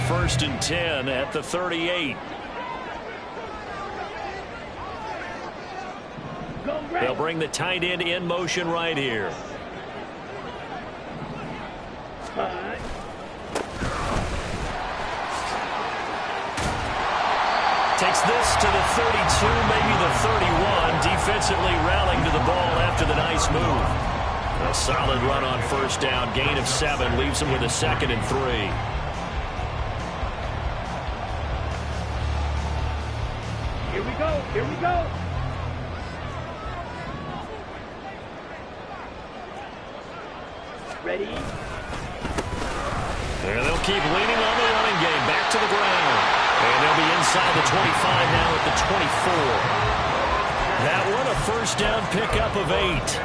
first and 10 at the 38. They'll bring the tight end in motion right here. Takes this to the 32, maybe the 31. Defensively rallying to the ball after the nice move. A solid run on first down. Gain of 7 leaves him with a 2nd and 3. Here we go. Here we go. Ready? And they'll keep leaning on the running game. Back to the ground. And they'll be inside the 25 now at the 24. That one a first down pickup of 8.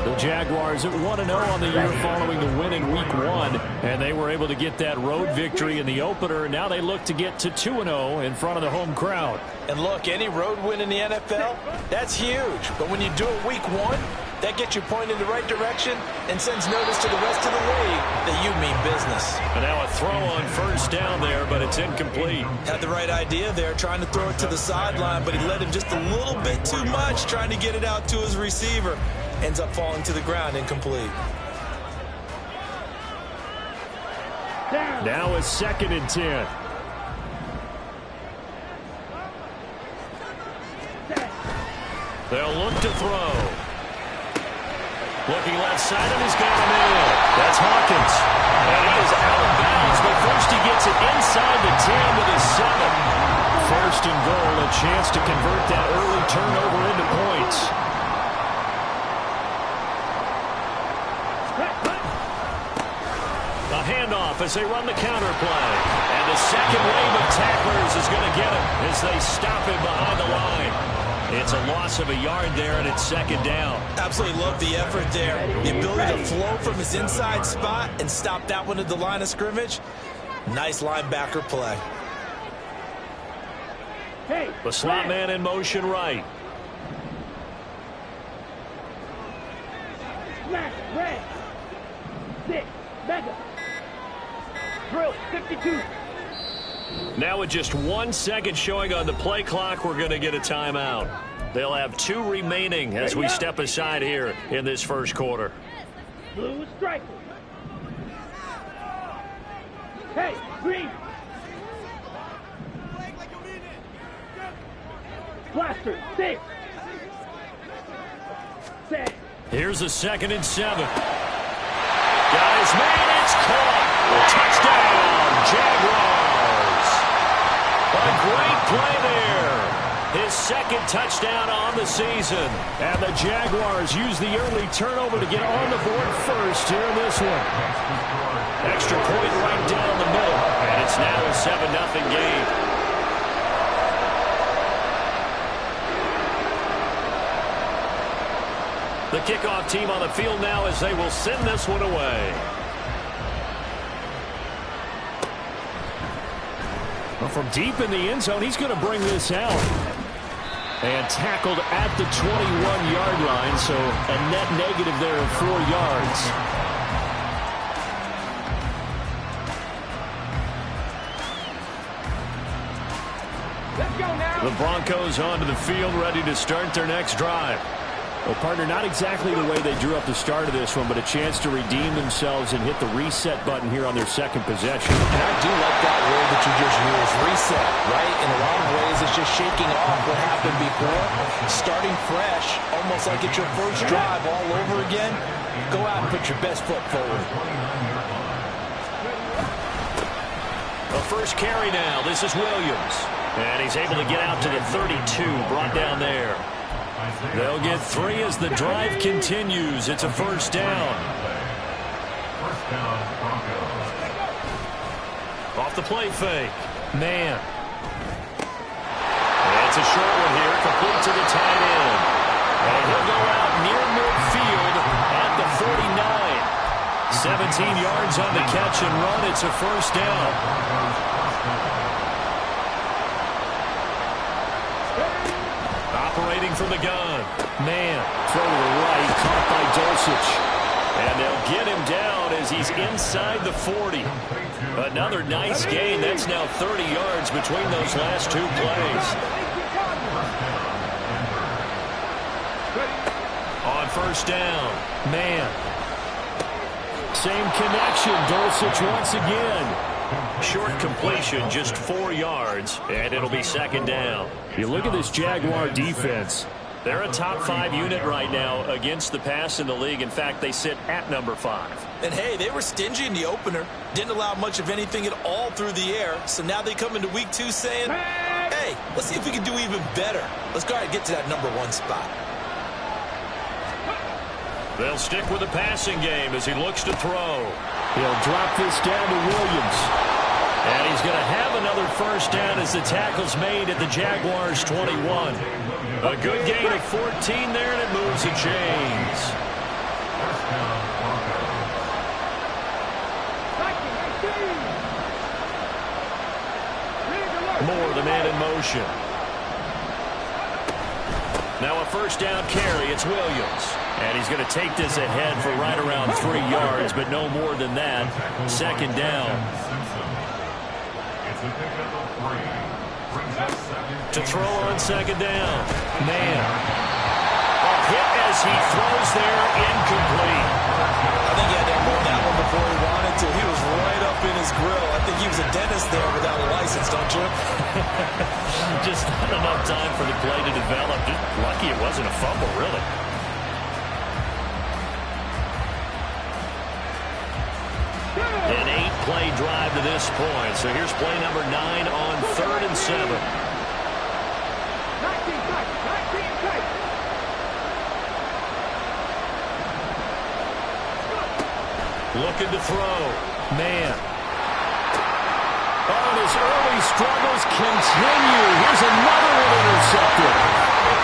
The Jaguars at 1-0 on the year following the win in Week 1. And they were able to get that road victory in the opener. Now they look to get to 2-0 in front of the home crowd. And look, any road win in the NFL, that's huge. But when you do it Week 1, that gets you pointed in the right direction and sends notice to the rest of the league that you mean business. And now a throw on first down there, but it's incomplete. Had the right idea there, trying to throw it to the sideline, but he led him just a little bit too much, trying to get it out to his receiver. Ends up falling to the ground, incomplete. Now a 2nd and 10. They'll look to throw. Looking left side, and he's got him in. That's Hawkins. And he is out of bounds, but first he gets it inside the 10 with his 7. First and goal, a chance to convert that early turnover into points. A handoff as they run the counter play. And the second wave of tacklers is going to get him as they stop him behind the line. It's a loss of a yard there, and it's 2nd down. Absolutely love the effort there. The ability to flow from his inside spot and stop that one at the line of scrimmage. Nice linebacker play. The slot man in motion right. Red. 6. Mega. Drill. 52. Now with just 1 second showing on the play clock, we're going to get a timeout. They'll have 2 remaining as we step aside here in this first quarter. Blue striker. Hey, green. Blaster. 6. Set. Here's a 2nd and 7. Guys, man, it's caught. Touchdown, Jaguars. A great play there. His 2nd touchdown on the season. And the Jaguars use the early turnover to get on the board first here in this one. Extra point right down the middle. And it's now a 7-0 game. The kickoff team on the field now as they will send this one away. Well, from deep in the end zone, he's going to bring this out. And tackled at the 21-yard line, so a net negative there of 4 yards. Let's go now. The Broncos onto the field, ready to start their next drive. Well, partner, not exactly the way they drew up the start of this one, but a chance to redeem themselves and hit the reset button here on their 2nd possession. And I do like that word that you just used, reset, right? In a lot of ways, it's just shaking off what happened before, starting fresh, almost like it's your first drive all over again. Go out and put your best foot forward. The first carry now. This is Williams. And he's able to get out to the 32, brought down there. They'll get 3 as the drive continues. It's a first down. Off the play fake. Man. It's a short one here, complete to the tight end. And he'll go out near midfield at the 49. 17 yards on the catch and run. It's a first down. Operating from the gun. Man, throw to the right, caught by Dulcich. And they'll get him down as he's inside the 40. Another nice gain. That's now 30 yards between those last two plays. On first down, man. Same connection, Dulcich once again. Short completion, just 4 yards, and it'll be second down. You look at this Jaguar defense. They're a top 5 unit right now against the pass in the league. In fact, they sit at number 5. And, hey, they were stingy in the opener. Didn't allow much of anything at all through the air. So now they come into week 2 saying, hey, let's see if we can do even better. Let's go ahead and get to that number 1 spot. They'll stick with the passing game as he looks to throw. He'll drop this down to Williams. And he's going to have another first down as the tackle's made at the Jaguars' 21. A good gain of 14 there, and it moves the chains. Moore, the man in motion. Now a first down carry. It's Williams. And he's going to take this ahead for right around 3 yards, but no more than that. Second down. To throw on second down. Man. A hit as he throws there, incomplete. I think he had to unload that one before he wanted to. He was right up in his grill. I think he was a dentist there without a license, don't you? Just not enough time for the play to develop. Just lucky it wasn't a fumble, really. An 8-play drive to this point. So here's play number 9 on 3rd and 7. Looking to throw. Man. Oh, and his early struggles continue. Here's another one intercepted.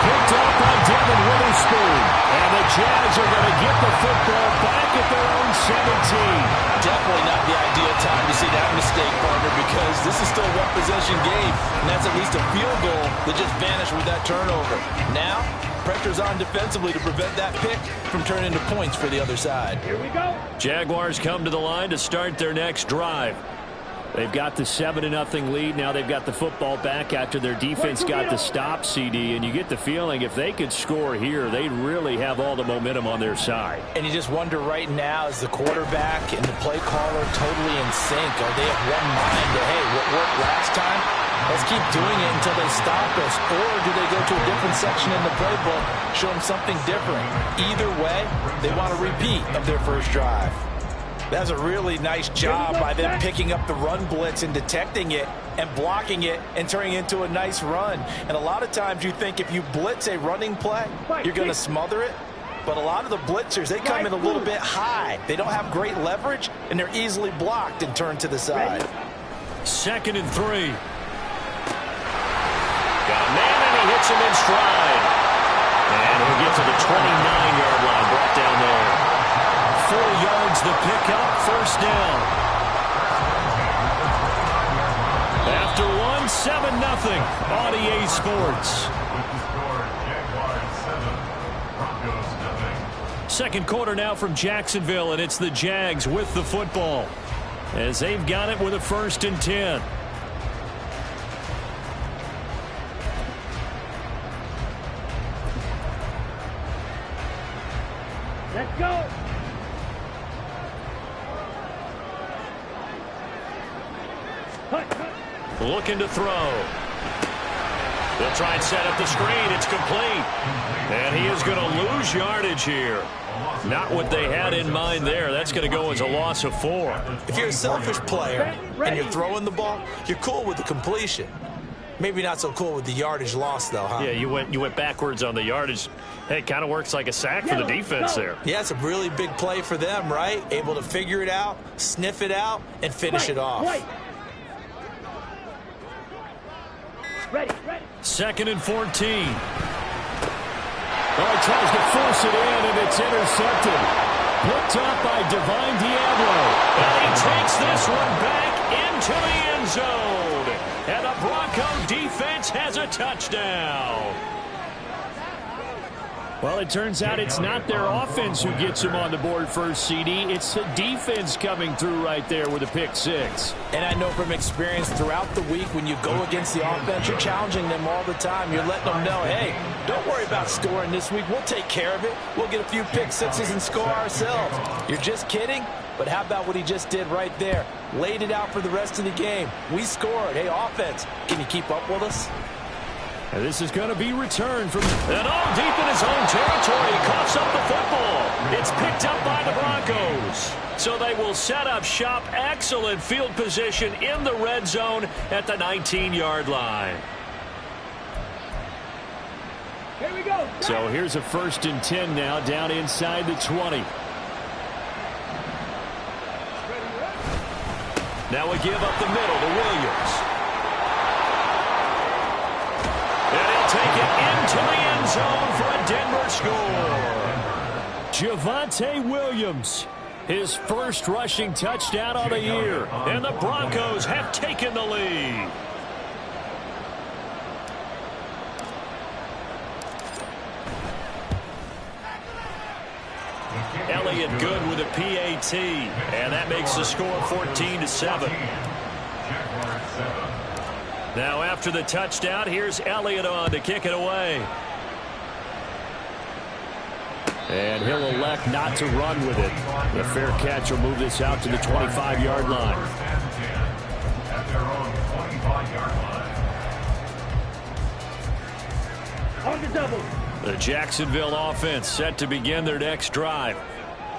Picked up by Devin Witherspoon. And the Jags are going to get the football back at their own 17. Definitely not the ideal time to see that mistake, partner, because this is still a one-possession game, and that's at least a field goal that just vanished with that turnover. Now, pressure's on defensively to prevent that pick from turning into points for the other side. Here we go. Jaguars come to the line to start their next drive. They've got the 7-0 lead. Now they've got the football back after their defense got the stop, CD. And you get the feeling if they could score here, they'd really have all the momentum on their side. And you just wonder right now, is the quarterback and the play caller totally in sync? Are they of one mind that, hey, what worked last time? Let's keep doing it until they stop us. Or do they go to a different section in the playbook, show them something different? Either way, they want a repeat of their first drive. That's a really nice job by them picking up the run blitz and detecting it and blocking it and turning it into a nice run. And a lot of times you think if you blitz a running play, you're going to smother it. But a lot of the blitzers, they come in a little bit high. They don't have great leverage, and they're easily blocked and turned to the side. 2nd and 3. Got a man, and he hits him in stride. And he'll get to the 29-yard line, brought down there. 4 yards the pickup, first down. After one, 7-0 on EA Sports. Second quarter now from Jacksonville, and it's the Jags with the football as they've got it with a 1st and 10. Let's go. Looking to throw. They'll try and set up the screen. It's complete. And he is going to lose yardage here. Not what they had in mind there. That's going to go as a loss of 4. If you're a selfish player and you're throwing the ball, you're cool with the completion. Maybe not so cool with the yardage loss, though, huh? Yeah, you went backwards on the yardage. Hey, it kind of works like a sack for the defense there. Yeah, it's a really big play for them, right? Able to figure it out, sniff it out, and finish it off. Ready. 2nd and 14. Oh, he tries to force it in, and it's intercepted. Picked up by Divine Diablo. And he takes this one back into the end zone. And the Bronco defense has a touchdown. Well, it turns out it's not their offense who gets him on the board first, CD. It's the defense coming through right there with a pick six. And I know from experience throughout the week when you go against the offense, you're challenging them all the time. You're letting them know, hey, don't worry about scoring this week. We'll take care of it. We'll get a few pick sixes and score ourselves. You're just kidding? But how about what he just did right there? Laid it out for the rest of the game. We scored. Hey, offense, can you keep up with us? And this is going to be returned from... And all deep in his own territory. He coughs up the football. It's picked up by the Broncos. So they will set up shop. Excellent field position in the red zone at the 19-yard line. Here we go. So here's a 1st and 10 now, down inside the 20. Now we give up the middle to Williams. And he'll take it into the end zone for a Denver score. Javonte Williams, his first rushing touchdown of the year. And the Broncos have taken the lead. Elliott good with a PAT, and that makes the score 14-7. Now after the touchdown, here's Elliott on to kick it away. And he'll elect not to run with it. The fair catch will move this out to the 25-yard line. On the double. The Jacksonville offense set to begin their next drive.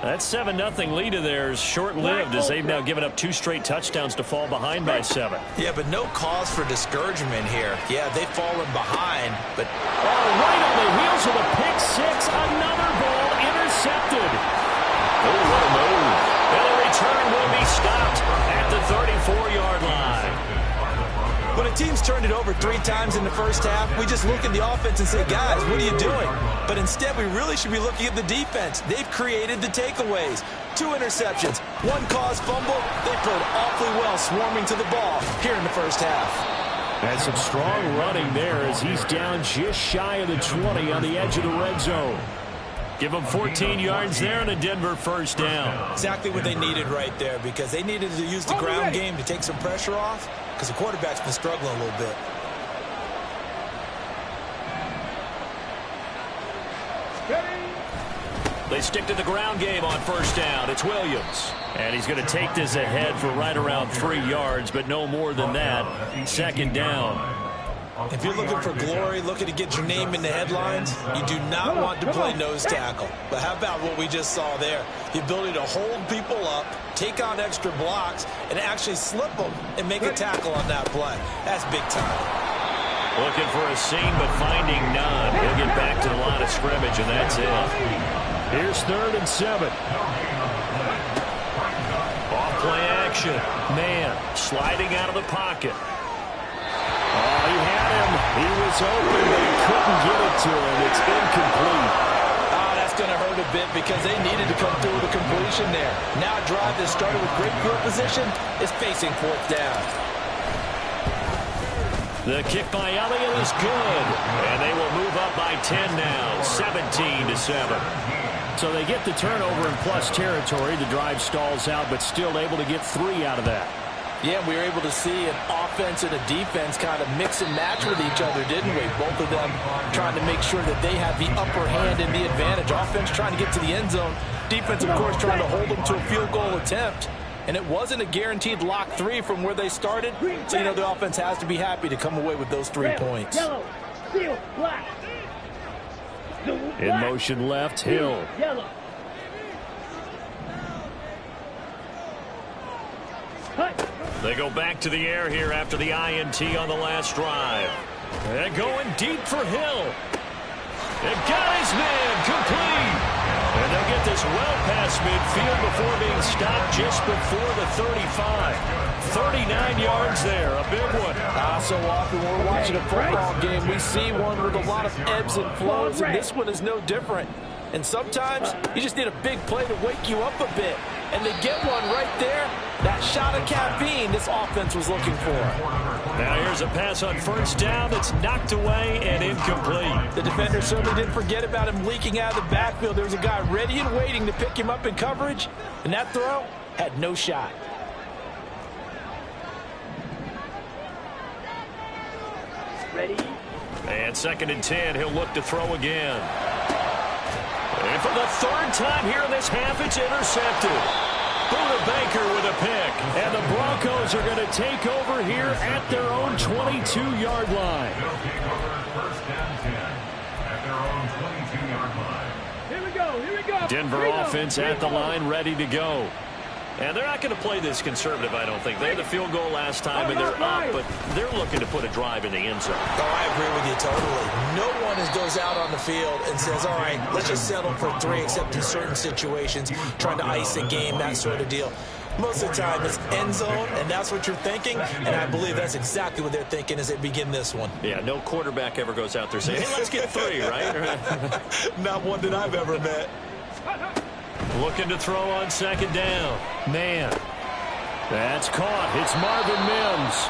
That 7-0 lead of theirs short-lived as they've now given up 2 straight touchdowns to fall behind by 7. Yeah, but no cause for discouragement here. Yeah, they've fallen behind, but... Oh, right on the heels of a pick six. Another ball intercepted. Oh, what a move. And the return will be stopped at the 34-yard line. When a team's turned it over 3 times in the first half, we just look at the offense and say, guys, what are you doing? But instead, we really should be looking at the defense. They've created the takeaways. 2 interceptions, 1 caused fumble. They played awfully well swarming to the ball here in the first half. And some strong running there as he's down just shy of the 20 on the edge of the red zone. Give them 14 yards there and a Denver first down. Exactly what they needed right there because they needed to use the ground game to take some pressure off because the quarterback's been struggling a little bit. They stick to the ground game on first down. It's Williams. And he's going to take this ahead for right around 3 yards, but no more than that. 2nd down. If you're looking for glory, looking to get your name in the headlines, you do not want to play nose tackle. But how about what we just saw there? The ability to hold people up, take on extra blocks, and actually slip them and make a tackle on that play. That's big time. Looking for a seam, but finding none. He'll get back to the line of scrimmage, and that's it. Here's 3rd and 7. Off play action. Man, sliding out of the pocket. Oh, he had him. He was open, but he couldn't get it to him. It's incomplete. Oh, that's going to hurt a bit because they needed to come through with a completion there. Now a drive that started with great field position is facing 4th down. The kick by Elliott is good. And they will move up by 10 now, 17-7. So they get the turnover in plus territory. The drive stalls out, but still able to get 3 out of that. Yeah, we were able to see an offense and a defense kind of mix and match with each other, didn't we? Both of them trying to make sure that they have the upper hand and the advantage. Offense trying to get to the end zone. Defense, of course, trying to hold them to a field goal attempt. And it wasn't a guaranteed lock 3 from where they started. So, you know, the offense has to be happy to come away with those 3 points. Yellow, steel, black. In motion left, Hill. Yellow. They go back to the air here after the INT on the last drive. And going deep for Hill. And got his man complete. And they'll get this well past midfield before being stopped just before the 35. 39 yards there, a big one. So often when we're watching a football game, we see one with a lot of ebbs and flows, and this one is no different. And sometimes you just need a big play to wake you up a bit. And they get one right there. That shot of caffeine this offense was looking for. Now here's a pass on first down that's knocked away and incomplete. The defender certainly didn't forget about him leaking out of the backfield. There was a guy ready and waiting to pick him up in coverage, and that throw had no shot. Ready? And 2nd and 10, he'll look to throw again. And for the 3rd time here in this half, it's intercepted. Buda Baker with a pick. And the Broncos are going to take over here at their own 22-yard line. Here we go, here we go. Denver offense at the line, ready to go. And they're not going to play this conservative, I don't think. They had the field goal last time, and they're up, but they're looking to put a drive in the end zone. Oh, I agree with you totally. No one goes out on the field and says, all right, let's just settle for 3, except in certain situations, trying to ice a game, that sort of deal. Most of the time, it's end zone, and that's what you're thinking, and I believe that's exactly what they're thinking as they begin this one. Yeah, no quarterback ever goes out there saying, hey, let's get 3, right? Not one that I've ever met. Looking to throw on 2nd down. Man, that's caught. It's Marvin Mims.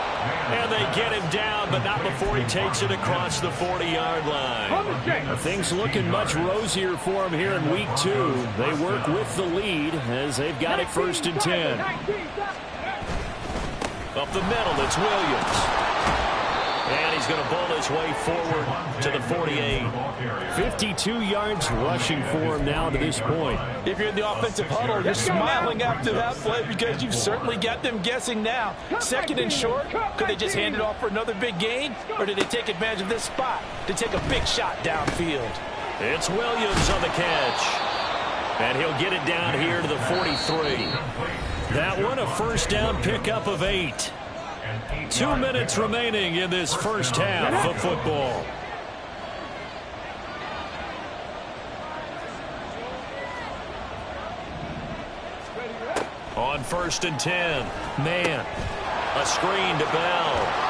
And they get him down, but not before he takes it across the 40-yard line. Things looking much rosier for him here in week 2. They work with the lead as they've got it 1st and 10. Up the middle, it's Williams. And he's going to bowl his way forward to the 48. 52 yards rushing for him now to this point. If you're in the offensive huddle, you're smiling after that play because you've certainly got them guessing now. 2nd and short, could they just hand it off for another big gain? Or did they take advantage of this spot to take a big shot downfield? It's Williams on the catch. And he'll get it down here to the 43. That one a 1st down pickup of 8. 2 minutes remaining in this 1st half of football. On 1st and 10. Man, a screen to Bell.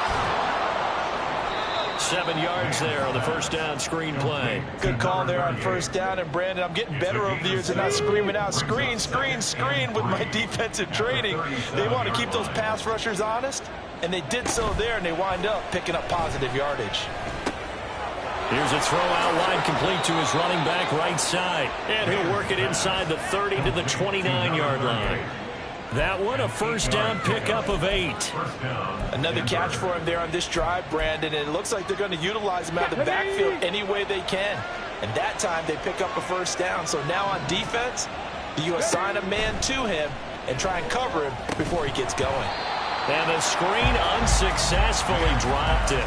7 yards there on the 1st down screen play. Good call there on 1st down. And, Brandon, I'm getting better over the years and not screaming out, screen, screen, screen with my defensive training. They want to keep those pass rushers honest, and they did so there, and they wind up picking up positive yardage. Here's a throw out wide, complete to his running back right side. And he'll work it inside the 30 to the 29-yard line. That one a 1st down pickup of 8. Another catch for him there on this drive, Brandon, and it looks like they're going to utilize him out of the backfield any way they can. And that time they pick up a 1st down. So now on defense, you assign a man to him and try and cover him before he gets going. And the screen unsuccessfully dropped it.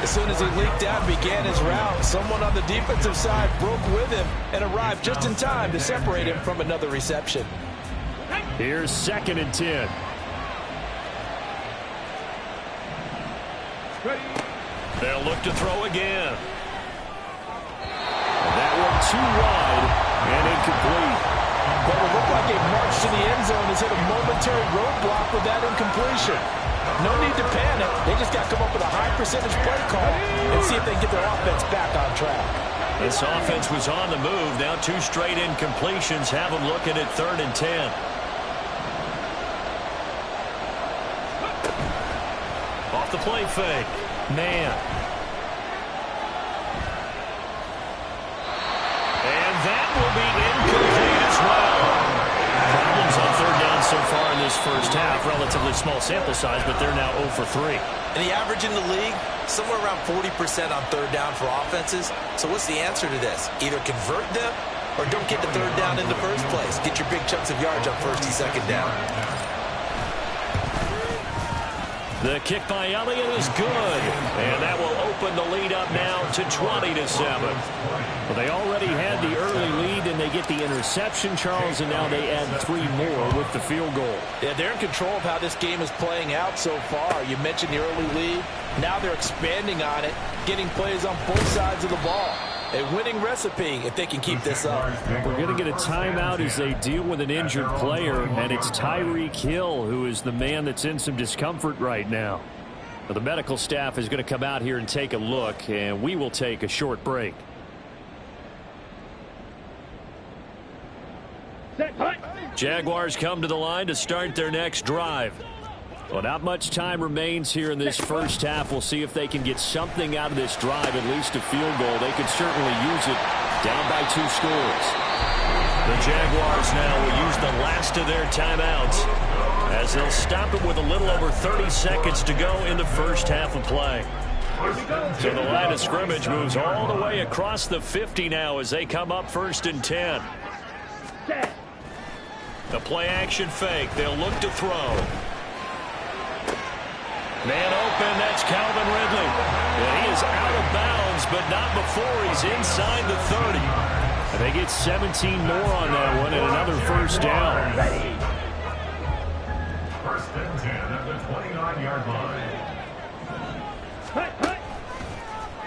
As soon as he leaked out and began his route, someone on the defensive side broke with him and arrived just in time to separate him from another reception. Here's 2nd and 10. They'll look to throw again. That one too wide and incomplete. But it looked like a march to the end zone has hit a momentary roadblock with that incompletion. No need to panic. They just got to come up with a high percentage play call and see if they can get their offense back on track. This offense was on the move. Now 2 straight incompletions have them looking at 3rd and 10. Off the play fake. Man. And that will be incomplete as well. Problems on 3rd down so far in this 1st half. Relatively small sample size, but they're now 0 for 3. And the average in the league, somewhere around 40% on 3rd down for offenses. So what's the answer to this? Either convert them or don't get the 3rd down in the first place. Get your big chunks of yards on 1st and 2nd down. The kick by Elliott is good. And that will open the lead up now to 20-7. Well, they already had the early lead, and they get the interception, Charles, and now they add 3 more with the field goal. Yeah, they're in control of how this game is playing out so far. You mentioned the early lead. Now they're expanding on it, getting plays on both sides of the ball. A winning recipe if they can keep this up. We're going to get a timeout as they deal with an injured player, and it's Tyreek Hill who is the man that's in some discomfort right now. Well, the medical staff is going to come out here and take a look, and we will take a short break. Set, punt. Jaguars come to the line to start their next drive. Well, not much time remains here in this first half. We'll see if they can get something out of this drive, at least a field goal. They could certainly use it down by 2 scores. The Jaguars now will use the last of their timeouts as they'll stop it with a little over 30 seconds to go in the first half of play. So the line of scrimmage moves all the way across the 50 now as they come up 1st and 10. The play action fake. They'll look to throw. Man open, that's Calvin Ridley. And he is out of bounds, but not before he's inside the 30. And they get 17 more on that one and another first down. 1st and 10 at the 29-yard line.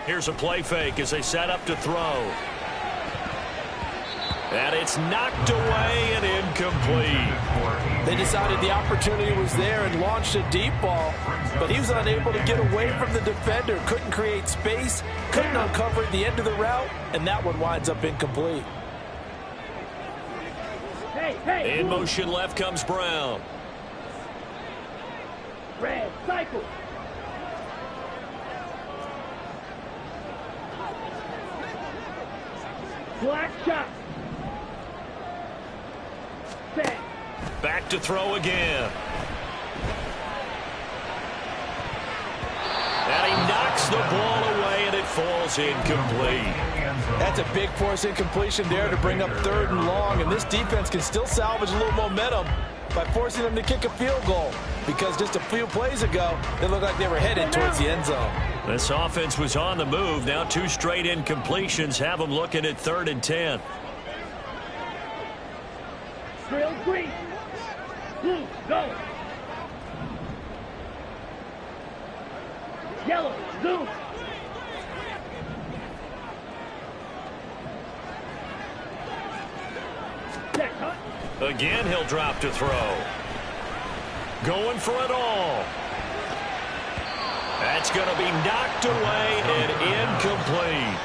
Here's a play fake as they set up to throw. And it's knocked away and incomplete. They decided the opportunity was there and launched a deep ball, but he was unable to get away from the defender. Couldn't create space, couldn't uncover at the end of the route, and that one winds up incomplete. In motion left comes Brown. Red, cycle. Black shot. Set. Back to throw again. And he knocks the ball away, and it falls incomplete. That's a big force incompletion there to bring up 3rd and long, and this defense can still salvage a little momentum by forcing them to kick a field goal, because just a few plays ago, they looked like they were headed towards the end zone. This offense was on the move. Now 2 straight incompletions have them looking at 3rd and 10. Drill green. Blue, go. Yellow, zoom. Check, huh? Again, he'll drop to throw. Going for it all. That's going to be knocked away and incomplete.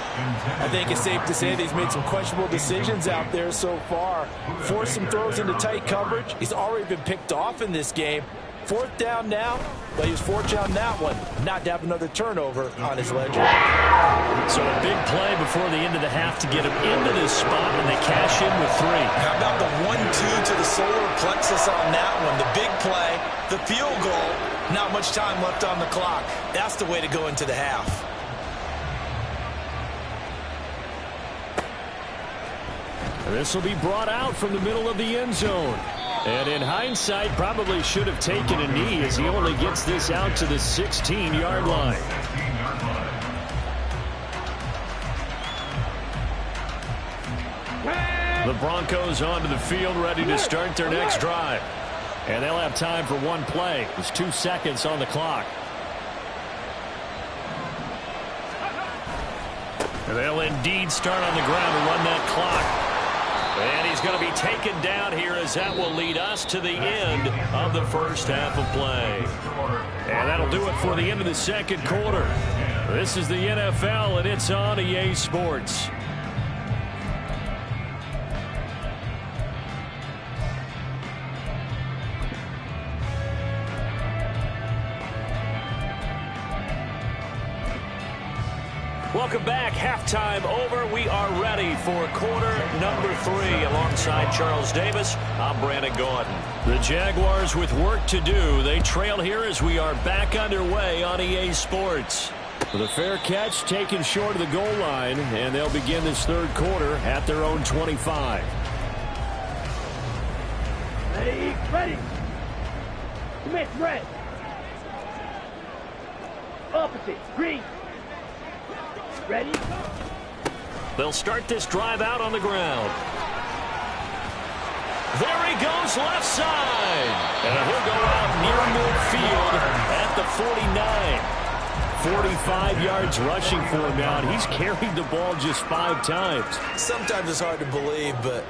I think it's safe to say that he's made some questionable decisions out there so far. Forced some throws into tight coverage. He's already been picked off in this game. 4th down now, but he was fortunate on that one not to have another turnover on his ledger. So a big play before the end of the half to get him into this spot, and they cash in with 3. How about the 1-2 to the solar plexus on that one? The big play, the field goal, not much time left on the clock. That's the way to go into the half. This will be brought out from the middle of the end zone. And in hindsight, probably should have taken a knee as he only gets this out to the 16-yard line. The Broncos onto the field, ready to start their next drive. And they'll have time for 1 play. There's 2 seconds on the clock. And they'll indeed start on the ground to run that clock. And he's going to be taken down here as that will lead us to the end of the first half of play. And that'll do it for the end of the second quarter. This is the NFL, and it's on EA Sports. Welcome back. Halftime over. We are ready for quarter number 3. Alongside Charles Davis, I'm Brandon Gordon. The Jaguars with work to do. They trail here as we are back underway on EA Sports. With a fair catch taken short of the goal line, and they'll begin this 3rd quarter at their own 25. Ready, ready. Commit, red. Opposite, green. Ready? They'll start this drive out on the ground. There he goes, left side. And he'll go out near midfield at the 49. 45 yards rushing for him now, and he's carried the ball just 5 times. Sometimes it's hard to believe, but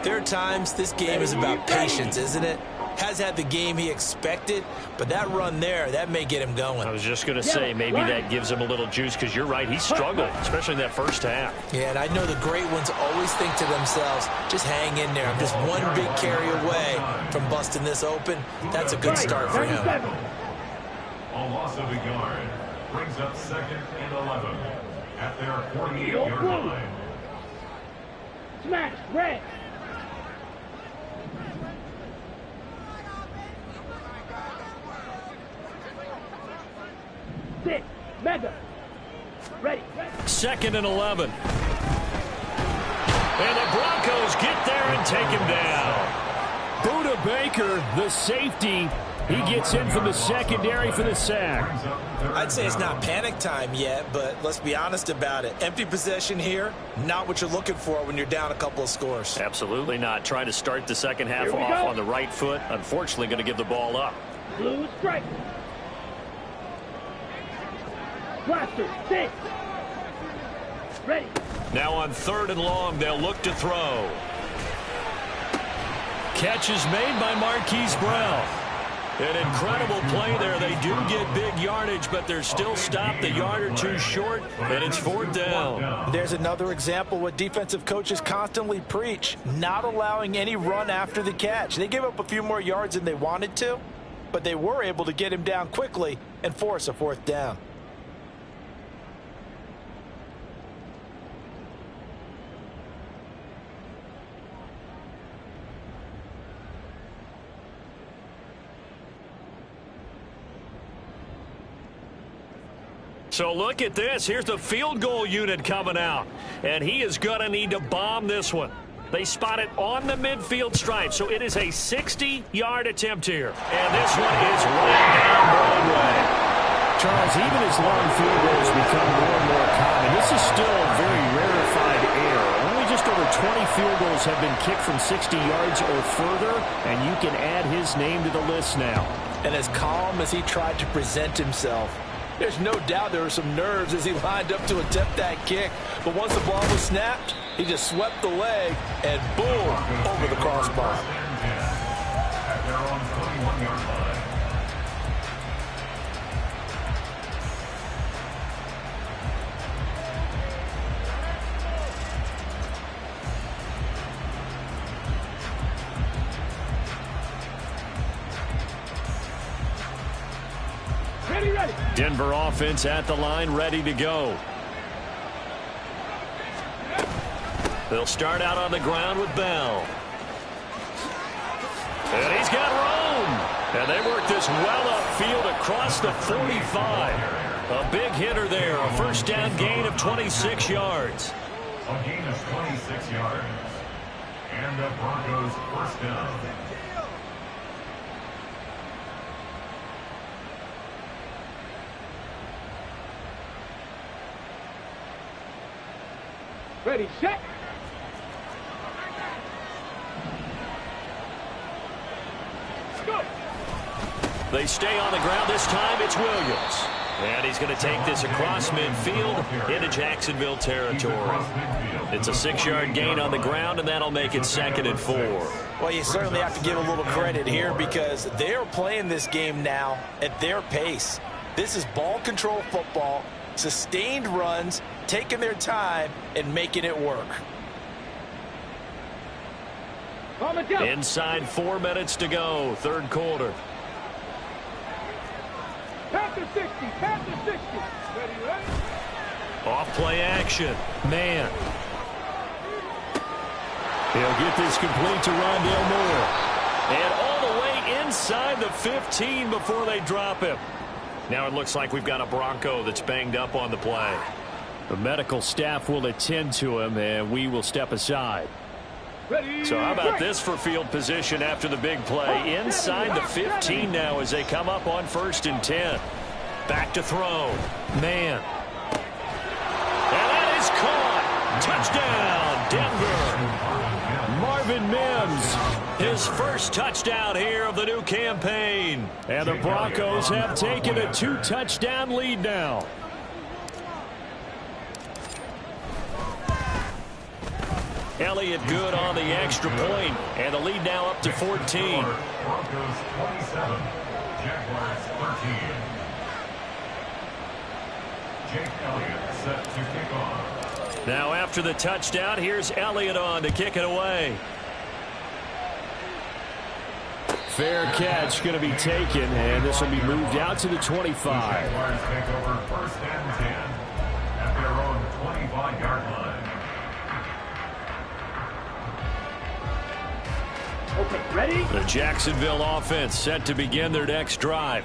there are times this game is about patience, isn't it? has had the game he expected, but that run there, that may get him going. I was just going to say, maybe that gives him a little juice, because you're right, he struggled, especially in that first half. Yeah, and I know the great ones always think to themselves, just hang in there. I'm just one big carry away from busting this open. That's a good start for him. A loss of a yard brings up 2nd and 11 at their 48-yard line. Smash, red. Six, mega. Ready. 2nd and 11. And the Broncos get there and take him down. Buda Baker, the safety, he gets in from the secondary for the sack. I'd say it's not panic time yet, but let's be honest about it. Empty possession here, not what you're looking for when you're down a couple of scores. Absolutely not. Trying to start the second half off on the right foot. Unfortunately, going to give the ball up. Blue strike. Blaster, 6. Ready. Now on 3rd and long, they'll look to throw. Catch is made by Marquise Brown. An incredible play there. They do get big yardage, but they're still stopped a yard or two short, and it's 4th down. There's another example what defensive coaches constantly preach, not allowing any run after the catch. They gave up a few more yards than they wanted to, but they were able to get him down quickly and force a 4th down. So look at this. Here's the field goal unit coming out. And he is going to need to bomb this one. They spot it on the midfield stripe. So it is a 60-yard attempt here. And this one is right down Broadway. Charles, even as long field goals become more and more common, this is still a very rarefied air. Only just over 20 field goals have been kicked from 60 yards or further, and you can add his name to the list now. And as calm as he tried to present himself, there's no doubt there were some nerves as he lined up to attempt that kick. But once the ball was snapped, he just swept the leg and boom, over the crossbar. At their own 21-yard line. Ready. Denver offense at the line, ready to go. They'll start out on the ground with Bell. And he's got room. And they work this well upfield across the 45. A big hitter there. A 1st down gain of 26 yards. A gain of 26 yards. And the Broncos 1st down. Ready, set. Go. They stay on the ground. This time it's Williams. And he's going to take this across midfield into Jacksonville territory. It's a 6-yard gain on the ground, and that'll make it 2nd and 4. Well, you certainly have to give a little credit here because they're playing this game now at their pace. This is ball control football, sustained runs, taking their time and making it work. Inside 4 minutes to go, 3rd quarter. Past the 60, past the 60. Ready. Off play action. Man. He'll get this complete to Rondale Moore. And all the way inside the 15 before they drop him. Now it looks like we've got a Bronco that's banged up on the play. The medical staff will attend to him, and we will step aside. Ready. So how about this for field position after the big play? Inside the 15 now as they come up on 1st and 10. Back to throw. Man. And that is caught. Touchdown, Denver. Marvin Mims. His first touchdown here of the new campaign. And the Broncos have taken a 2-touchdown lead now. Elliott good on the extra point, and the lead now up to 14. Broncos 27, Jaguars 13. Jake Elliott set to kick off. Now after the touchdown, here's Elliott on to kick it away. Fair catch going to be taken, and this will be moved out to the 25. Jaguars take over 1st and 10 at their own 25-yard line. Okay, ready? The Jacksonville offense set to begin their next drive.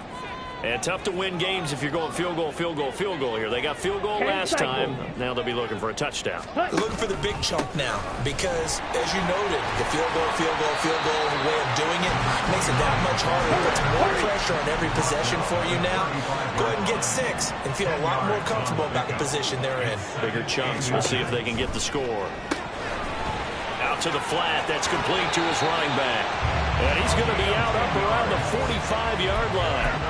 And tough to win games if you're going field goal, field goal, field goal here. They got field goal last time. Now they'll be looking for a touchdown. Looking for the big chunk now because, as you noted, the field goal way of doing it makes it that much harder. It puts more pressure on every possession for you now. Go ahead and get 6 and feel a lot more comfortable about the position they're in. Bigger chunks. We'll see if they can get the score. Out to the flat. That's complete to his running back. And he's going to be out up around the 45-yard line.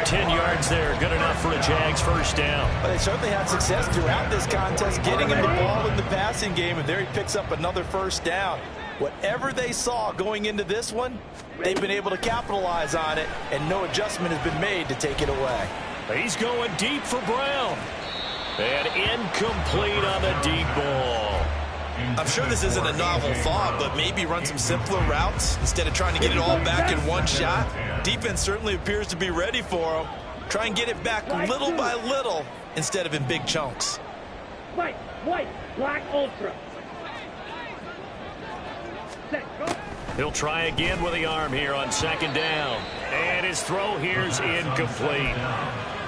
10 yards there, good enough for a Jags first down. But they certainly had success throughout this contest, getting him the ball in the passing game, and there he picks up another first down. Whatever they saw going into this one, they've been able to capitalize on it, and no adjustment has been made to take it away. He's going deep for Brown. And incomplete on the deep ball. I'm sure this isn't a novel thought, but maybe run some simpler routes instead of trying to get it all back in one shot. Defense certainly appears to be ready for him. Try and get it back little by little instead of in big chunks. White, black, ultra. Set, go. He'll try again with the arm here on 2nd down. And his throw here's incomplete.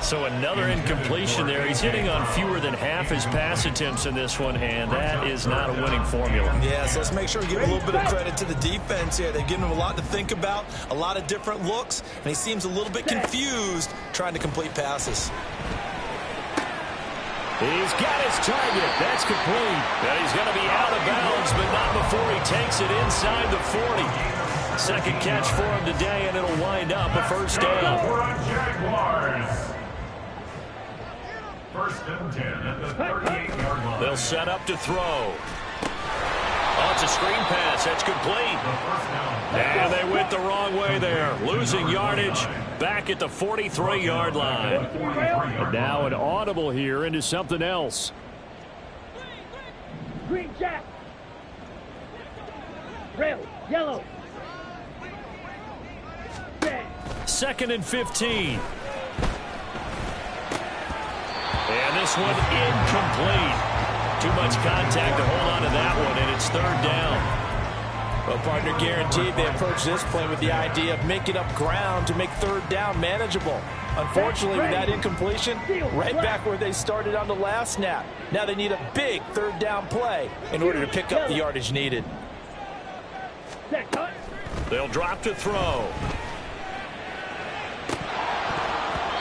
So another incompletion there. He's hitting on fewer than half his pass attempts in this one, and that is not a winning formula. Yeah, so let's make sure we give a little bit of credit to the defense here. They've given him a lot to think about, a lot of different looks, and he seems a little bit confused trying to complete passes. He's got his target. That's complete. And he's going to be out of bounds, but not before he takes it inside the 40. Second catch for him today, and it'll wind up a first down. Jaguars. 1st and 10 at the 38-yard line. They'll set up to throw. Oh, it's a screen pass. That's complete. And they went the wrong way there. Losing yardage back at the 43-yard line. And now an audible here into something else. Green jack. Red, yellow. Red. 2nd and 15. And this one incomplete. Too much contact to hold on to that one, and it's 3rd down. Well, partner, guaranteed they approach this play with the idea of making up ground to make 3rd down manageable. Unfortunately, with that incompletion, right back where they started on the last snap. Now they need a big 3rd down play in order to pick up the yardage needed. They'll drop to throw.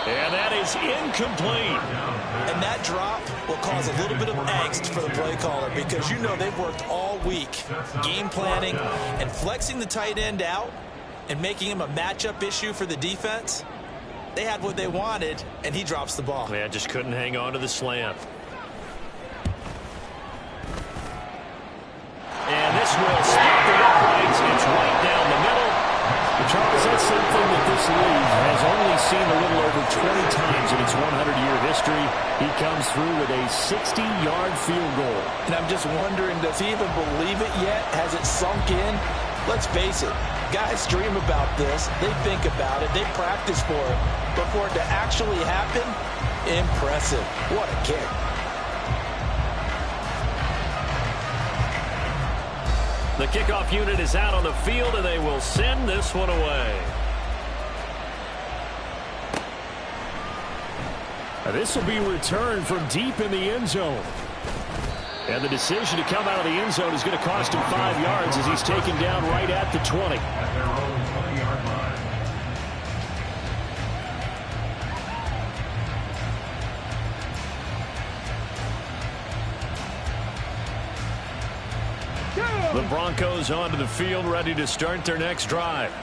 And that is incomplete. And that drop will cause a little bit of angst for the play caller because you know they've worked all week game planning and flexing the tight end out and making him a matchup issue for the defense. They had what they wanted, and he drops the ball. Yeah, just couldn't hang on to the slant. And this will stop the uprights. It's right down the middle. Charles, that's something that this league has only seen a little over 20 times in its 100-year history. He comes through with a 60-yard field goal. And I'm just wondering, does he even believe it yet? Has it sunk in? Let's face it, guys dream about this. They think about it. They practice for it. But for it to actually happen, impressive. What a kick. The kickoff unit is out on the field, and they will send this one away. This will be returned from deep in the end zone. And the decision to come out of the end zone is going to cost him 5 yards as he's taken down right at the 20. At their own 20-yard line. The Broncos onto the field, ready to start their next drive.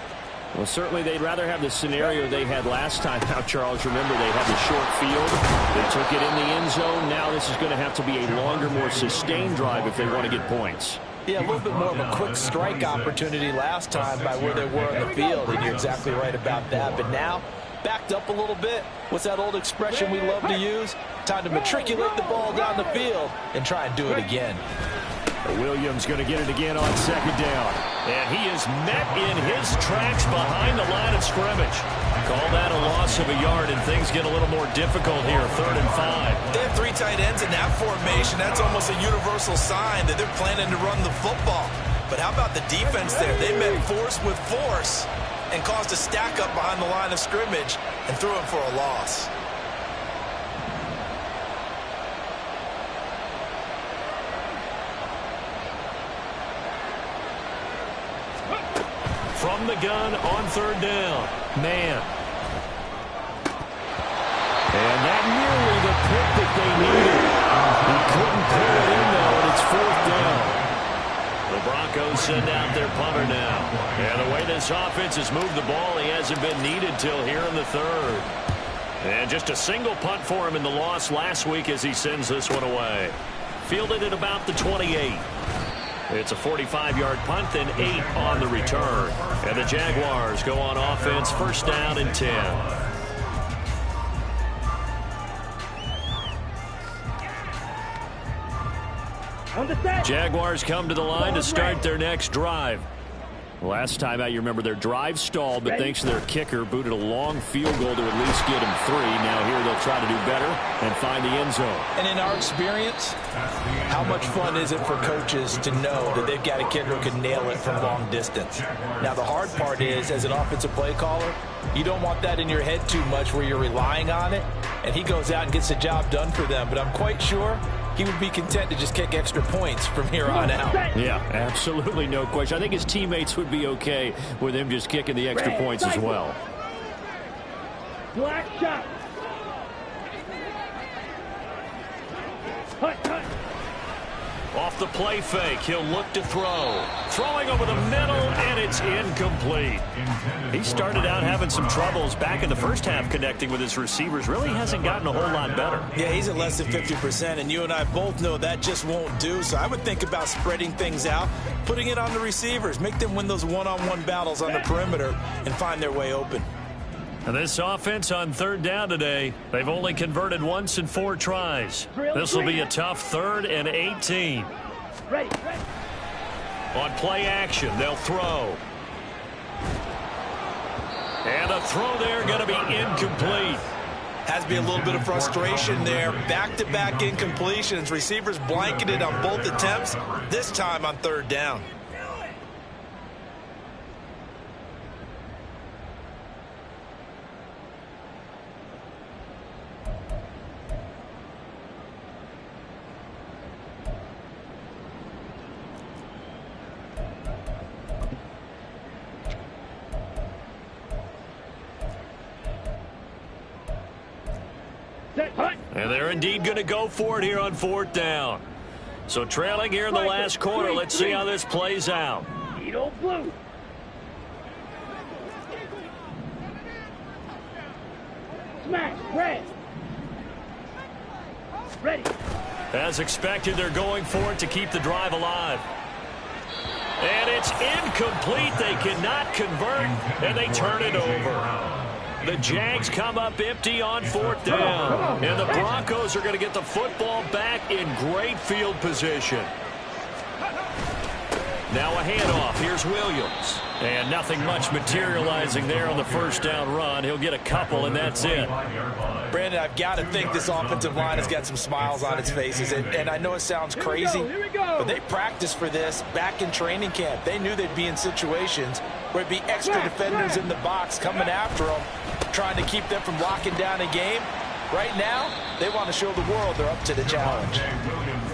Well, certainly they'd rather have the scenario they had last time out, Charles. Remember, they had the short field. They took it in the end zone. Now this is going to have to be a longer, more sustained drive if they want to get points. Yeah, a little bit more of a quick strike opportunity last time by where they were on the field, and you're exactly right about that. But now, backed up a little bit. What's that old expression we love to use? Time to matriculate the ball down the field and try and do it again. Williams going to get it again on second down. And he is met in his tracks behind the line of scrimmage. Call that a loss of a yard, and things get a little more difficult here, 3rd and 5. They have 3 tight ends in that formation. That's almost a universal sign that they're planning to run the football. But how about the defense there? They met force with force and caused a stack up behind the line of scrimmage and threw him for a loss. From the gun on 3rd down. Man. And that nearly the pick that they needed. He couldn't pull it in, though, and it's 4th down. The Broncos send out their punter now. And the way this offense has moved the ball, he hasn't been needed till here in the 3rd. And just a single punt for him in the loss last week as he sends this one away. Fielded at about the 28. It's a 45-yard punt, then 8 on the return. And the Jaguars go on offense, 1st down and 10. Jaguars come to the line to start their next drive. Last time out, you remember their drive stalled, but thanks to their kicker, booted a long field goal to at least get him 3. Now here they'll try to do better and find the end zone. And in our experience, how much fun is it for coaches to know that they've got a kicker who can nail it from long distance? Now, the hard part is, as an offensive play caller, you don't want that in your head too much where you're relying on it, and he goes out and gets the job done for them. But I'm quite sure he would be content to just kick extra points from here on out. Yeah, absolutely no question. I think his teammates would be okay with him just kicking the extra points as well. Black shot. Off the play fake, he'll look to throw. Throwing over the middle, and it's incomplete. He started out having some troubles back in the first half connecting with his receivers. Really hasn't gotten a whole lot better. Yeah, he's at less than 50%, and you and I both know that just won't do. So I would think about spreading things out, putting it on the receivers, make them win those one-on-one battles on the perimeter and find their way open. And this offense on 3rd down today, they've only converted once in 4 tries. This will be a tough 3rd and 18. Ready. On play action, they'll throw. And a throw there going to be incomplete. Has to be a little bit of frustration there. Back-to-back incompletions. Receivers blanketed on both attempts, this time on 3rd down. And they're indeed going to go for it here on 4th down. So trailing here in the last quarter, let's see how this plays out. Edo blue. Smash. Red. Ready. As expected, they're going for it to keep the drive alive. And it's incomplete. They cannot convert, and they turn it over. The Jags come up empty on 4th down. And the Broncos are going to get the football back in great field position. Now a handoff. Here's Williams. And nothing much materializing there on the 1st down run. He'll get a couple, and that's it. Brandon, I've got to think this offensive line has got some smiles on its faces. And I know it sounds crazy, but they practiced for this back in training camp. They knew they'd be in situations where it'd be extra defenders in the box coming after them, trying to keep them from locking down a game. Right now, they want to show the world they're up to the challenge.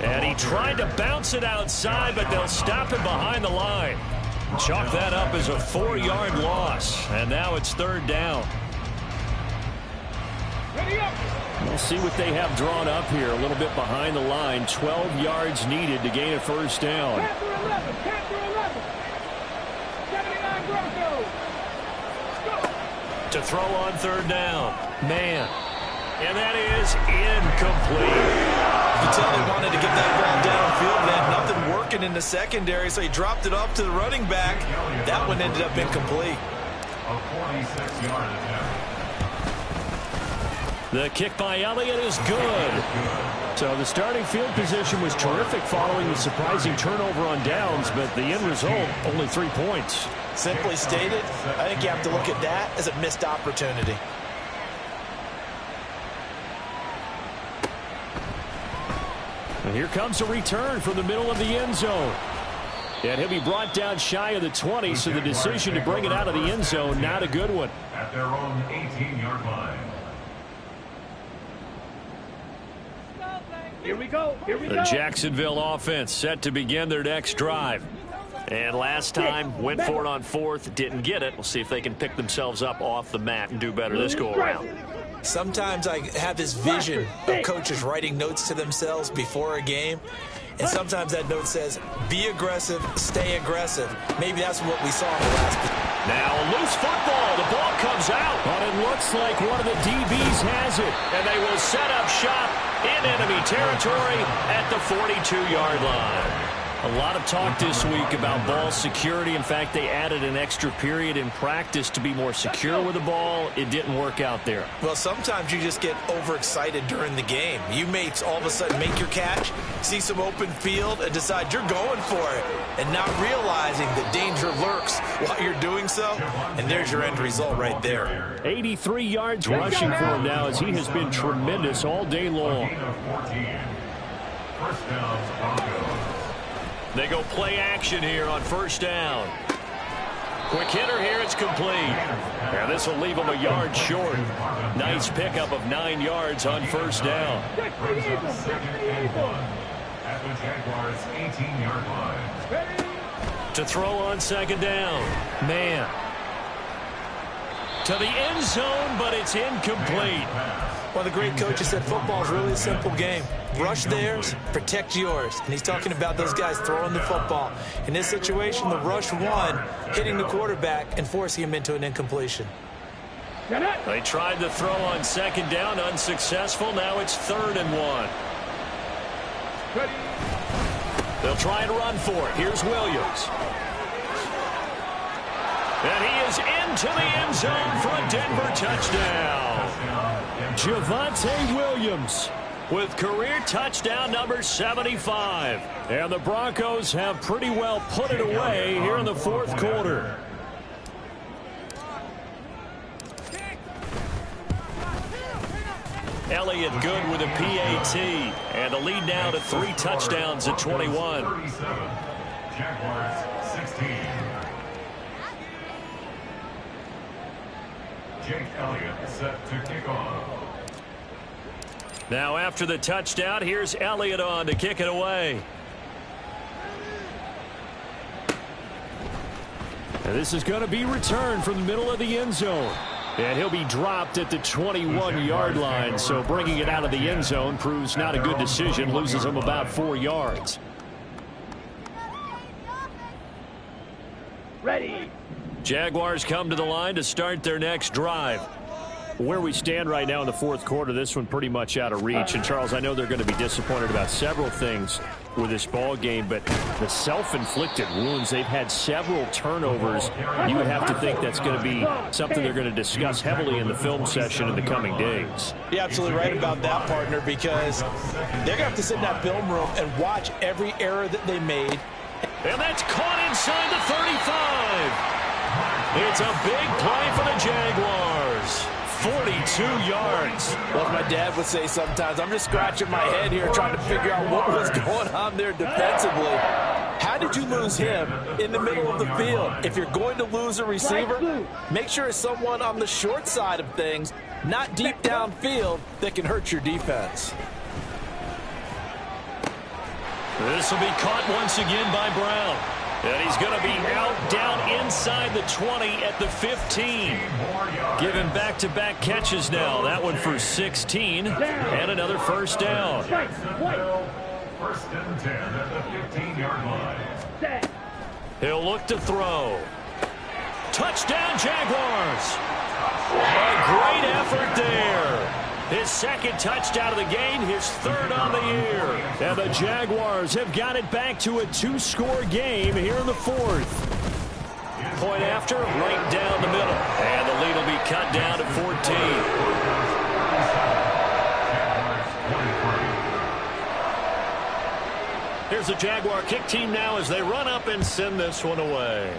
And he tried to bounce it outside, but they'll stop him behind the line. Chalk that up as a 4-yard loss. And now it's 3rd down. We'll see what they have drawn up here. A little bit behind the line. 12 yards needed to gain a 1st down. Capture 11. Capture 11. 79 Broncos. To throw on 3rd down. Man. And that is incomplete. You can tell they wanted to get that ball downfield. They had nothing working looking in the secondary, so he dropped it off to the running back. That one ended up incomplete. A 46-yard attempt. The kick by Elliott is good. So the starting field position was terrific following the surprising turnover on downs, but the end result, only 3 points. Simply stated, I think you have to look at that as a missed opportunity. And here comes a return from the middle of the end zone. And he'll be brought down shy of the 20, so the decision to bring it out of the end zone, not a good one. At their own 18-yard line. Here we go. Here we The go. Jacksonville offense set to begin their next drive. And last time, went for it on fourth, didn't get it. We'll see if they can pick themselves up off the mat and do better this go-around. Sometimes I have this vision of coaches writing notes to themselves before a game, and sometimes that note says, be aggressive, stay aggressive. Maybe that's what we saw in the last. Now a loose football. The ball comes out, but it looks like one of the DBs has it. And they will set up shop in enemy territory at the 42-yard line. A lot of talk this week about ball security. In fact, they added an extra period in practice to be more secure with the ball. It didn't work out there. Well, sometimes you just get overexcited during the game. You may all of a sudden make your catch, see some open field, and decide you're going for it, and not realizing that danger lurks while you're doing so, and there's your end result right there. 83 yards rushing for him now, as he has been tremendous all day long. Gain of 14. First down, Broncos. They go play action here on first down. Quick hitter here, it's complete. And this will leave him a yard short. Nice pickup of 9 yards on first down. Brings up second and 1 at the Jaguars' 18-yard line. To throw on second down. Man. To the end zone, but it's incomplete. Well, the great coach has said football is really a simple game. Rush theirs, protect yours. And he's talking about those guys throwing the football. In this situation, the rush won, hitting the quarterback and forcing him into an incompletion. They tried to throw on second down, unsuccessful. Now it's 3rd and 1. They'll try and run for it. Here's Williams. And he is into the end zone for a Denver touchdown. Javonte Williams with career touchdown number 75. And the Broncos have pretty well put it away here in the 4th quarter. Elliott good with a PAT. And the lead now to 3 touchdowns at 21. 37. Jaguars 16. Jake Elliott set to kick off. Now after the touchdown, here's Elliott on to kick it away. And this is going to be returned from the middle of the end zone. And he'll be dropped at the 21-yard line. So bringing it out of the end zone proves not a good decision. Loses him about 4 yards. Ready. Jaguars come to the line to start their next drive. Where we stand right now in the 4th quarter, this one pretty much out of reach. And, Charles, I know they're going to be disappointed about several things with this ball game, but the self-inflicted wounds, they've had several turnovers. You would have to think that's going to be something they're going to discuss heavily in the film session in the coming days. You're absolutely right about that, partner, because they're going to have to sit in that film room and watch every error that they made. And that's caught inside the 35. It's a big play for the Jaguars. 42 yards. Well, my dad would say sometimes, I'm just scratching my head here trying to figure out what was going on there defensively. How did you lose him in the middle of the field? If you're going to lose a receiver, make sure it's someone on the short side of things, not deep downfield, that can hurt your defense. This will be caught once again by Brown. And he's going to be out down inside the 20 at the 15. Given back-to-back catches now. That one for 16 and another first down. First and 10 at the 15-yard line. He'll look to throw. Touchdown, Jaguars. A great effort there. His second touchdown of the game, his third on the year. And the Jaguars have got it back to a 2-score game here in the fourth. Point after, right down the middle. And the lead will be cut down to 14. Here's the Jaguar kick team now as they run up and send this one away.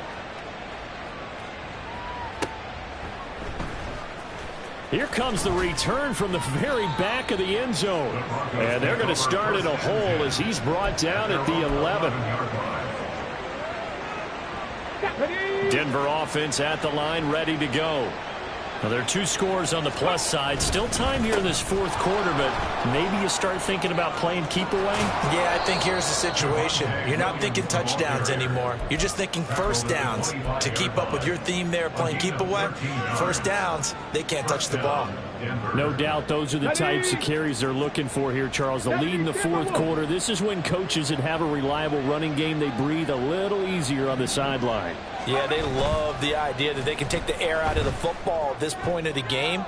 Here comes the return from the very back of the end zone. And they're going to start in a hole as he's brought down at the 11. Denver offense at the line, ready to go. Now, there are 2 scores on the plus side. Still time here in this fourth quarter, but maybe you start thinking about playing keep away? Yeah, I think here's the situation. You're not thinking touchdowns anymore. You're just thinking first downs. To keep up with your theme there, playing keep away, first downs, they can't touch the ball. No doubt those are the types of carries they're looking for here, Charles. The lead in the fourth quarter. This is when coaches that have a reliable running game, they breathe a little easier on the sideline. Yeah, they love the idea that they can take the air out of the football at this point of the game.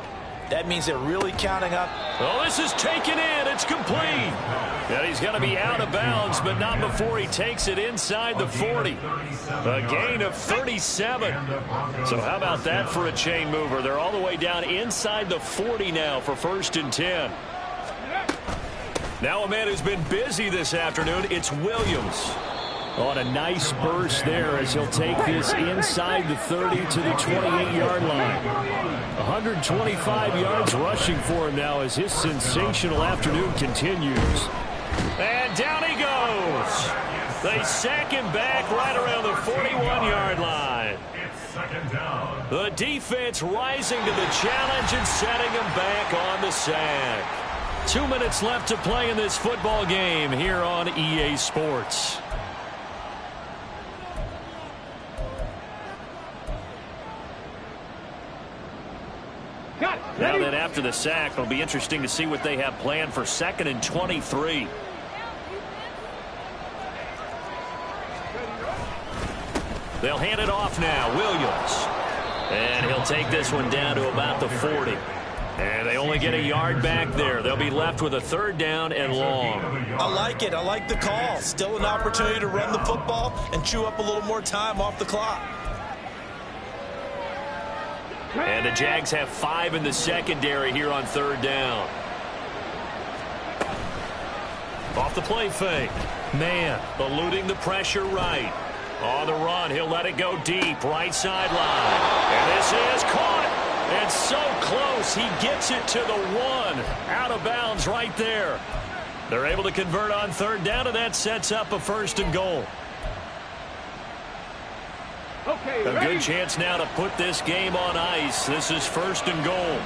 That means they're really counting up. Oh, this is taken in. It's complete. And he's going to be out of bounds, but not before he takes it inside the 40. A gain of 37. So how about that for a chain mover? They're all the way down inside the 40 now for 1st and 10. Now a man who's been busy this afternoon, it's Williams. On a nice burst there as he'll take this inside the 30 to the 28-yard line. 125 yards rushing for him now as his sensational afternoon continues. And down he goes. They sack him back right around the 41-yard line. The defense rising to the challenge and setting him back on the sack. 2 minutes left to play in this football game here on EA Sports. Now then, after the sack, it'll be interesting to see what they have planned for 2nd and 23. They'll hand it off now. Williams. And he'll take this one down to about the 40. And they only get a yard back there. They'll be left with a 3rd down and long. I like it. I like the call. Still an opportunity to run the football and chew up a little more time off the clock. And the Jags have 5 in the secondary here on 3rd down. Off the play fake. Man, eluding the pressure right. On the run, he'll let it go deep, right sideline. And this is caught. And so close, he gets it to the 1. Out of bounds right there. They're able to convert on 3rd down, and that sets up a 1st and goal. Okay, a good chance now to put this game on ice. This is 1st and goal.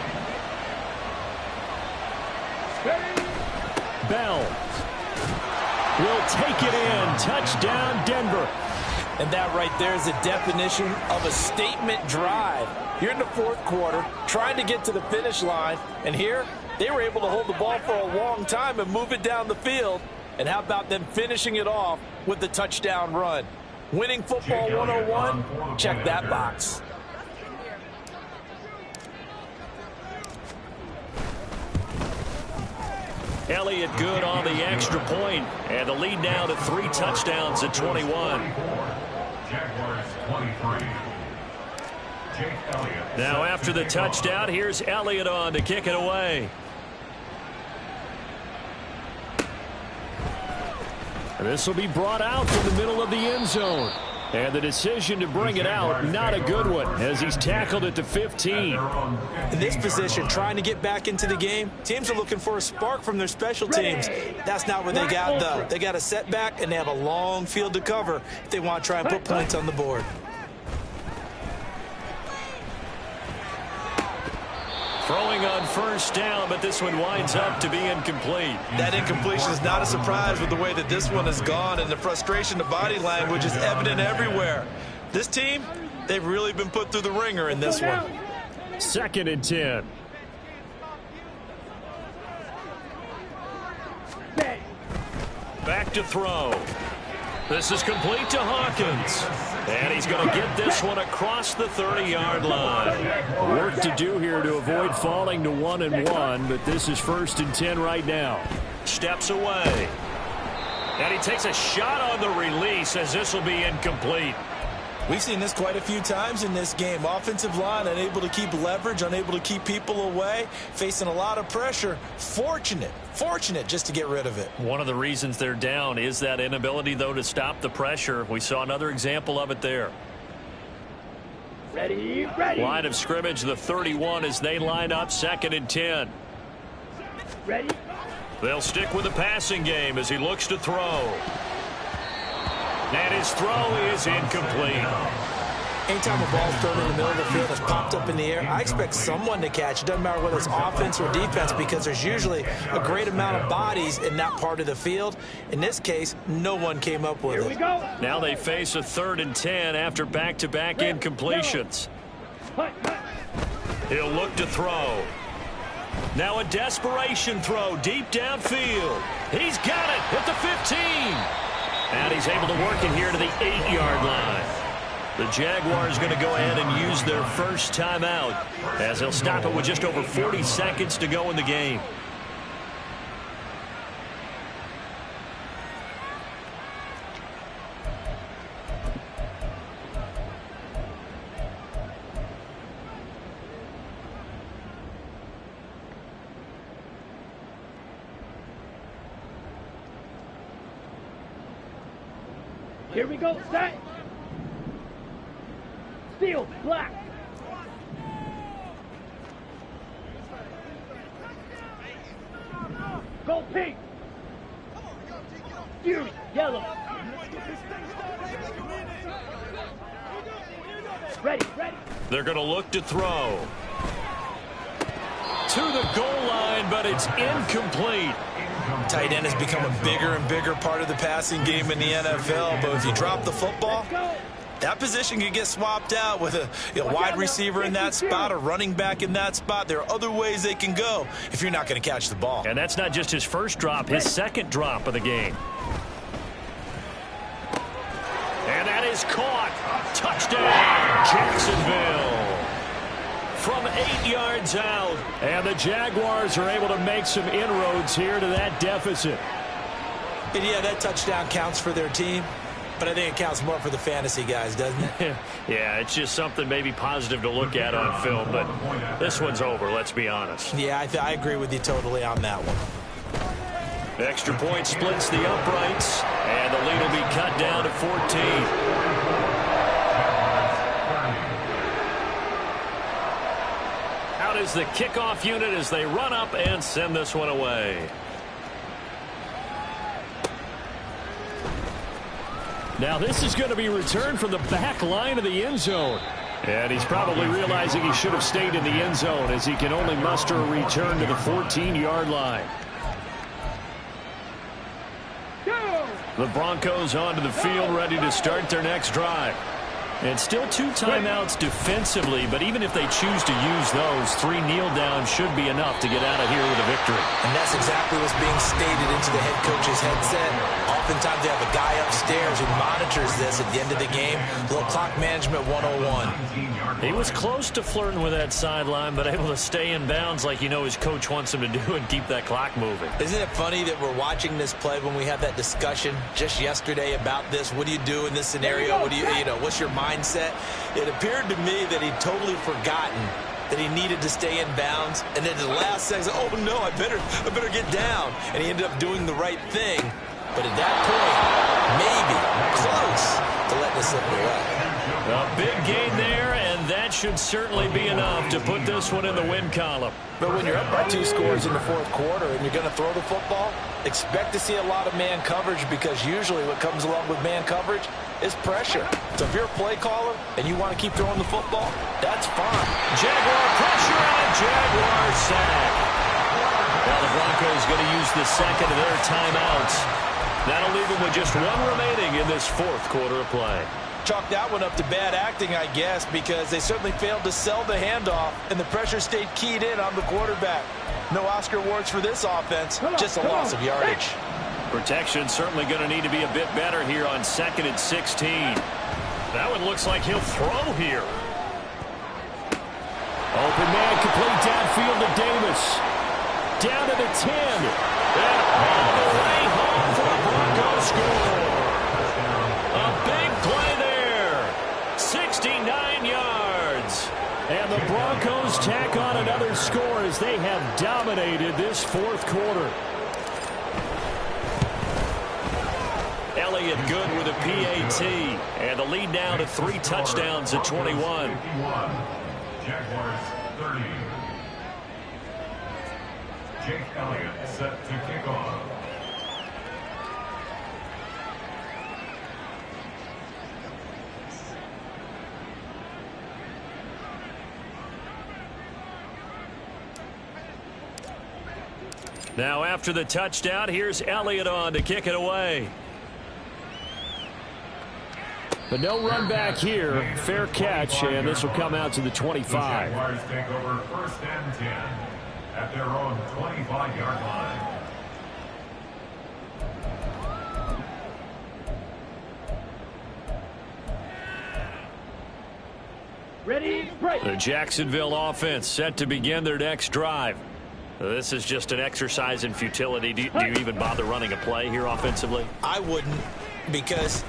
Bell will take it in. Touchdown, Denver. And that right there is the definition of a statement drive. You're in the fourth quarter, trying to get to the finish line, and here they were able to hold the ball for a long time and move it down the field. And how about them finishing it off with the touchdown run? Winning football 101, check that box. Elliott good on the extra point, and the lead now to 3 touchdowns at 21. Jaguars 23. Now after the touchdown, here's Elliott on to kick it away. This will be brought out from the middle of the end zone. And the decision to bring it out, not a good one, as he's tackled at the 15. In this position, trying to get back into the game, teams are looking for a spark from their special teams. That's not what they got, though. They got a setback, and they have a long field to cover if they want to try and put points on the board. Throwing on 1st down, but this one winds up to be incomplete. That incompletion is not a surprise with the way that this one has gone, and the frustration, the body language is evident everywhere. This team, they've really been put through the ringer in this one. 2nd and 10. Back to throw. This is complete to Hawkins. And he's going to get this one across the 30-yard line. Work to do here to avoid falling to 1-1, but this is 1st and 10 right now. Steps away. And he takes a shot on the release as this will be incomplete. We've seen this quite a few times in this game. Offensive line unable to keep leverage, unable to keep people away, facing a lot of pressure. Fortunate just to get rid of it. One of the reasons they're down is that inability, though, to stop the pressure. We saw another example of it there. Ready. Line of scrimmage, the 31 as they line up 2nd and 10. Ready. They'll stick with the passing game as he looks to throw. And his throw is incomplete. Anytime a ball's thrown in the middle of the field, it's popped up in the air, I expect someone to catch. It doesn't matter whether it's offense or defense, because there's usually a great amount of bodies in that part of the field. In this case, no one came up with it. Here we go. Now they face a 3rd and 10 after back-to-back incompletions. He'll look to throw. Now a desperation throw deep downfield. He's got it at the 15. And he's able to work it here to the 8-yard line. The Jaguars going to go ahead and use their first timeout as they'll stop it with just over 40 seconds to go in the game. Here we go. Set. Steel. Black. Go pink. Fury. Yellow. Ready. They're going to look to throw. To the goal line, but it's incomplete. Tight end has become a bigger and bigger part of the passing game in the NFL, but if you drop the football, that position can get swapped out with a wide receiver in that spot, a running back in that spot. There are other ways they can go if you're not going to catch the ball. And that's not just his first drop, his second drop of the game. And that is caught. Touchdown, Jacksonville. From 8 yards out. And the Jaguars are able to make some inroads here to that deficit. And yeah, that touchdown counts for their team, but I think it counts more for the fantasy guys, doesn't it? Yeah, it's just something maybe positive to look at on film, but this one's over, let's be honest. Yeah, I agree with you totally on that one. Extra point splits the uprights, and the lead will be cut down to 14. Out is the kickoff unit as they run up and send this one away. Now this is going to be returned from the back line of the end zone. And he's probably realizing he should have stayed in the end zone as he can only muster a return to the 14-yard line. The Broncos onto the field, ready to start their next drive. And still 2 timeouts defensively, but even if they choose to use those, 3 kneel downs should be enough to get out of here with a victory. And that's exactly what's being stated into the head coach's headset. Oftentimes they have a guy upstairs who monitors this at the end of the game. A little clock management 101. He was close to flirting with that sideline, but able to stay in bounds like you know his coach wants him to do and keep that clock moving. Isn't it funny that we're watching this play when we had that discussion just yesterday about this? What do you do in this scenario? What do you what's your mindset? It appeared to me that he'd totally forgotten that he needed to stay in bounds, and then at the last second, oh no, I better get down. And he ended up doing the right thing. But at that point, maybe close to letting it slip away. A big gain there, and that should certainly be enough to put this one in the win column. But when you're up by 2 scores in the 4th quarter and you're going to throw the football, expect to see a lot of man coverage, because usually what comes along with man coverage is pressure. So if you're a play caller and you want to keep throwing the football, that's fine. Jaguar pressure and a Jaguar sack. Now the Broncos going to use the second of their timeouts. That'll leave them with just 1 remaining in this 4th quarter of play. Chalk that one up to bad acting, I guess, because they certainly failed to sell the handoff, and the pressure stayed keyed in on the quarterback. No Oscar awards for this offense, just a loss of yardage. Protection certainly going to need to be a bit better here on 2nd and 16. That one looks like he'll throw here. Open man, complete downfield to Davis. Down to the 10. And all the way home for the Broncos score. A big play there. 69 yards. And the Broncos tack on another score as they have dominated this fourth quarter. Elliott good with a PAT. And the lead now to 3 touchdowns at 21. Jaguars 30. Jake Elliott set to kick off. Now after the touchdown, here's Elliott on to kick it away. But no run back here. Fair catch, and this will come out to the 25. The Jaguars take over 1st and 10 at their own 25-yard line. Ready, break. The Jacksonville offense set to begin their next drive. This is just an exercise in futility. Do you even bother running a play here offensively? I wouldn't, because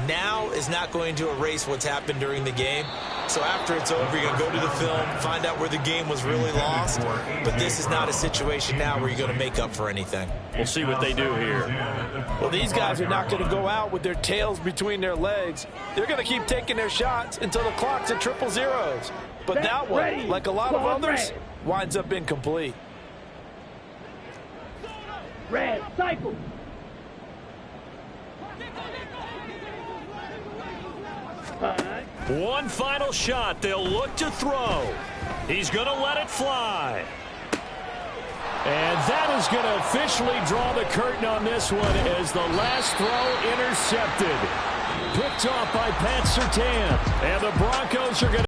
now is not going to erase what's happened during the game. So after it's over, you're going to go to the film, find out where the game was really lost. But this is not a situation now where you're going to make up for anything. We'll see what they do here. Well, these guys are not going to go out with their tails between their legs. They're going to keep taking their shots until the clock's at 000. But that one, like a lot of others, winds up incomplete. Red, cycle. One final shot. They'll look to throw. He's going to let it fly. And that is going to officially draw the curtain on this one as the last throw intercepted. Picked off by Pat Surtain. And the Broncos are going to